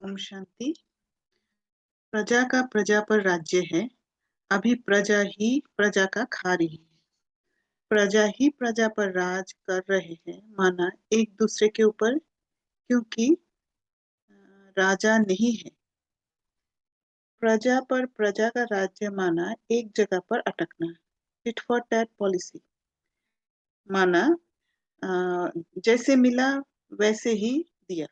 ओम शांति। प्रजा का प्रजा पर राज्य है। अभी प्रजा ही प्रजा का खा रही है। प्रजा ही प्रजा पर राज कर रहे हैं, माना एक दूसरे के ऊपर, क्योंकि राजा नहीं है। प्रजा पर प्रजा का राज्य माना एक जगह पर अटकना। टिट फॉर टैट पॉलिसी माना जैसे मिला वैसे ही दिया।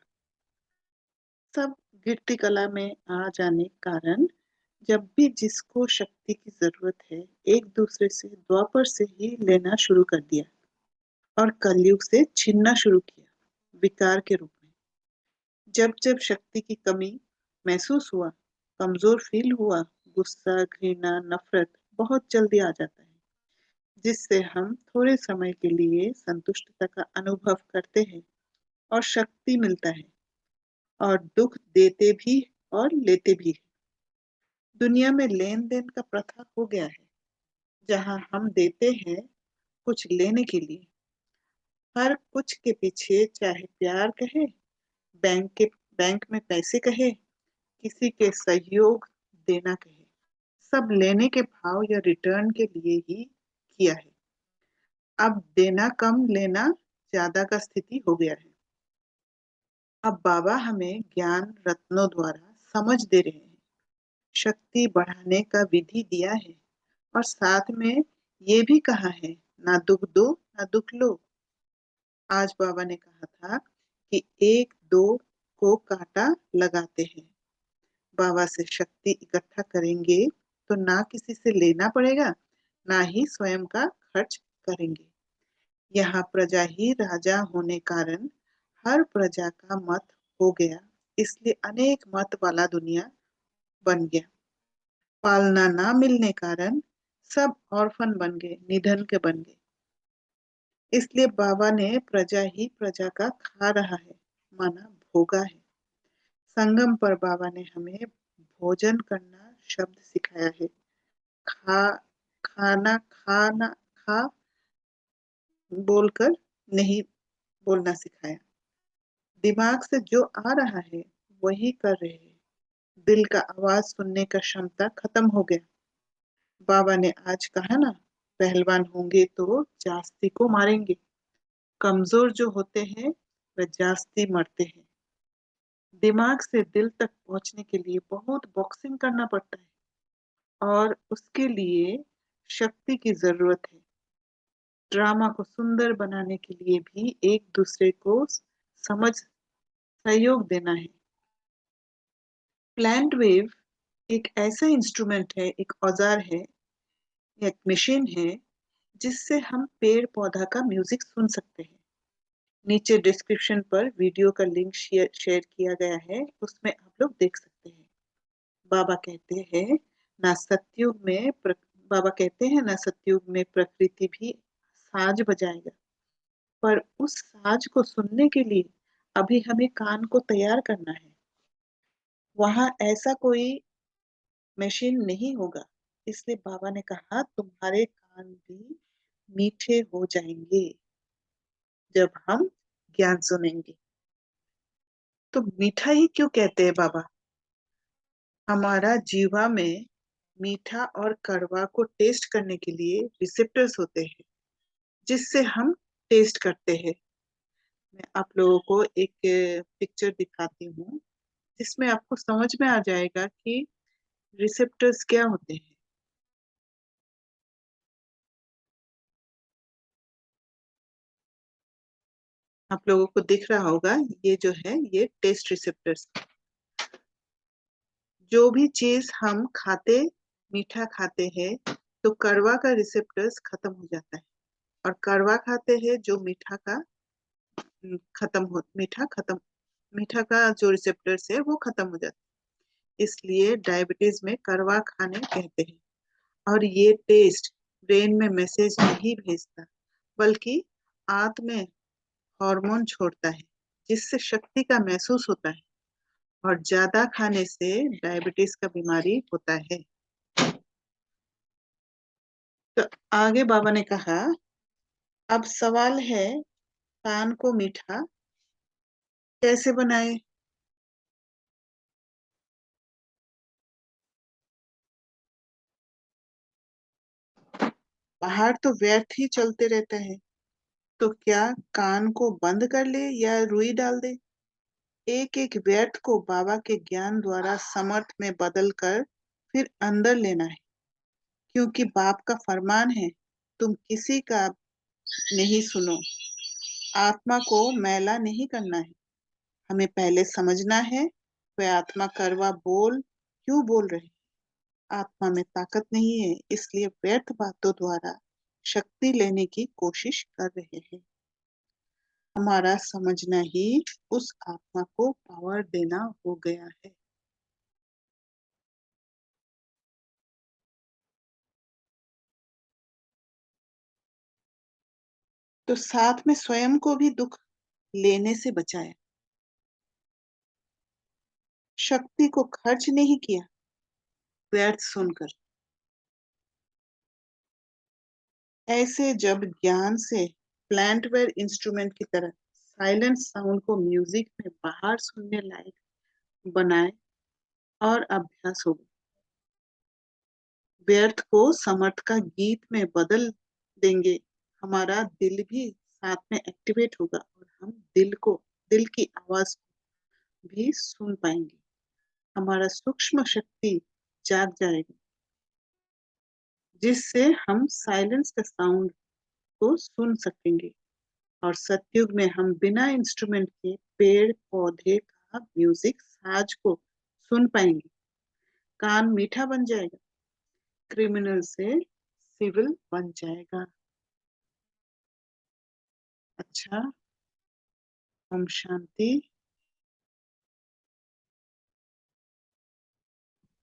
सब गिरती कला में आ जाने कारण जब भी जिसको शक्ति की जरूरत है, एक दूसरे से द्वापर से ही लेना शुरू कर दिया और कलयुग से छीनना शुरू किया, विकार के रूप में। जब जब शक्ति की कमी महसूस हुआ, कमजोर फील हुआ, गुस्सा, घृणा, नफरत बहुत जल्दी आ जाता है, जिससे हम थोड़े समय के लिए संतुष्टता का अनुभव करते हैं और शक्ति मिलता है, और दुख देते भी और लेते भी है। दुनिया में लेन देन का प्रथा हो गया है, जहां हम देते हैं कुछ लेने के लिए। हर कुछ के पीछे चाहे प्यार कहे, बैंक में पैसे कहे, किसी के सहयोग देना कहे, सब लेने के भाव या रिटर्न के लिए ही किया है। अब देना कम लेना ज्यादा का स्थिति हो गया है। अब बाबा हमें ज्ञान रत्नों द्वारा समझ दे रहे हैं, शक्ति बढ़ाने का विधि दिया है, और साथ में ये भी कहा है, ना दुख दो ना दुख लो। आज बाबा ने कहा था कि एक दो को कांटा लगाते हैं। बाबा से शक्ति इकट्ठा करेंगे तो ना किसी से लेना पड़ेगा, ना ही स्वयं का खर्च करेंगे। यहाँ प्रजा ही राजा होने कारण हर प्रजा का मत हो गया, इसलिए अनेक मत वाला दुनिया बन गया। पालना ना मिलने कारण सब ऑर्फन बन गए, निधन के बन गए। इसलिए बाबा ने प्रजा ही प्रजा का खा रहा है, माना भोगा है। संगम पर बाबा ने हमें भोजन करना शब्द सिखाया है। खा खाना खाना खा बोलकर नहीं बोलना सिखाया। दिमाग से जो आ रहा है वही कर रहे हैं। दिल का आवाज सुनने का क्षमता खत्म हो गया। बाबा ने आज कहा ना, पहलवान होंगे तो जास्ती को मारेंगे। कमजोर जो होते हैं वह जास्ती मरते हैं। दिमाग से दिल तक पहुंचने के लिए बहुत बॉक्सिंग करना पड़ता है, और उसके लिए शक्ति की जरूरत है। ड्रामा को सुंदर बनाने के लिए भी एक दूसरे को समझ सहयोग देना है। प्लांट वेव एक ऐसा इंस्ट्रूमेंट है, एक औजार है, एक मशीन है, जिससे हम पेड़ पौधा का म्यूजिक सुन सकते हैं। नीचे डिस्क्रिप्शन पर वीडियो का लिंक शेयर किया गया है, उसमें आप लोग देख सकते हैं। बाबा कहते हैं ना सतयुग में बाबा कहते हैं ना सतयुग में प्रकृति भी साज बजाएगा, पर उस साज को सुनने के लिए अभी हमें कान को तैयार करना है। वहां ऐसा कोई मशीन नहीं होगा, इसलिए बाबा ने कहा तुम्हारे कान भी मीठे हो जाएंगे जब हम ज्ञान सुनेंगे। तो मीठा ही क्यों कहते हैं बाबा? हमारा जीवा में मीठा और कड़वा को टेस्ट करने के लिए रिसेप्टर्स होते हैं, जिससे हम टेस्ट करते हैं। मैं आप लोगों को एक पिक्चर दिखाती हूँ, जिसमें आपको समझ में आ जाएगा कि रिसेप्टर्स क्या होते हैं। आप लोगों को दिख रहा होगा, ये जो है ये टेस्ट रिसेप्टर्स। जो भी चीज हम खाते, मीठा खाते हैं, तो कड़वा का रिसेप्टर्स खत्म हो जाता है, और कड़वा खाते हैं जो मीठा का मीठा का जो रिसेप्टर्स है वो खत्म हो जाता है। इसलिए डायबिटीज में कड़वा खाने कहते हैं। और ये टेस्ट ब्रेन में मैसेज नहीं भेजता, बल्कि आंत में हार्मोन छोड़ता है, जिससे शक्ति का महसूस होता है, और ज्यादा खाने से डायबिटीज का बीमारी होता है। तो आगे बाबा ने कहा, अब सवाल है कान को मीठा कैसे बनाए? पहाड़ तो व्यर्थ ही चलते रहता है। तो क्या कान को बंद कर ले या रुई डाल दे? एक एक व्यर्थ को बाबा के ज्ञान द्वारा समर्थ में बदल कर फिर अंदर लेना है, क्योंकि बाप का फरमान है, तुम किसी का नहीं सुनो। आत्मा को मैला नहीं करना है। हमें पहले समझना है वे आत्मा करवा बोल क्यों बोल रहे। आत्मा में ताकत नहीं है, इसलिए व्यर्थ बातों द्वारा शक्ति लेने की कोशिश कर रहे हैं। हमारा समझना ही उस आत्मा को पावर देना हो गया है। तो साथ में स्वयं को भी दुख लेने से बचाया। शक्ति को खर्च नहीं किया व्यर्थ सुनकर। ऐसे जब ज्ञान से प्लांटवेयर इंस्ट्रूमेंट की तरह साइलेंट साउंड को म्यूजिक में बाहर सुनने लायक बनाए और अभ्यास हो, व्यर्थ को समर्थ का गीत में बदल देंगे, हमारा दिल भी साथ में एक्टिवेट होगा और हम दिल की आवाज भी सुन पाएंगे। हमारा सूक्ष्म शक्ति जाग जाएगा, जिससे हम साइलेंस का साउंड को सुन सकेंगे और सतयुग में हम बिना इंस्ट्रूमेंट के पेड़ पौधे का म्यूजिक साज को सुन पाएंगे। कान मीठा बन जाएगा, क्रिमिनल से सिविल बन जाएगा। अच्छा, ओम शांति।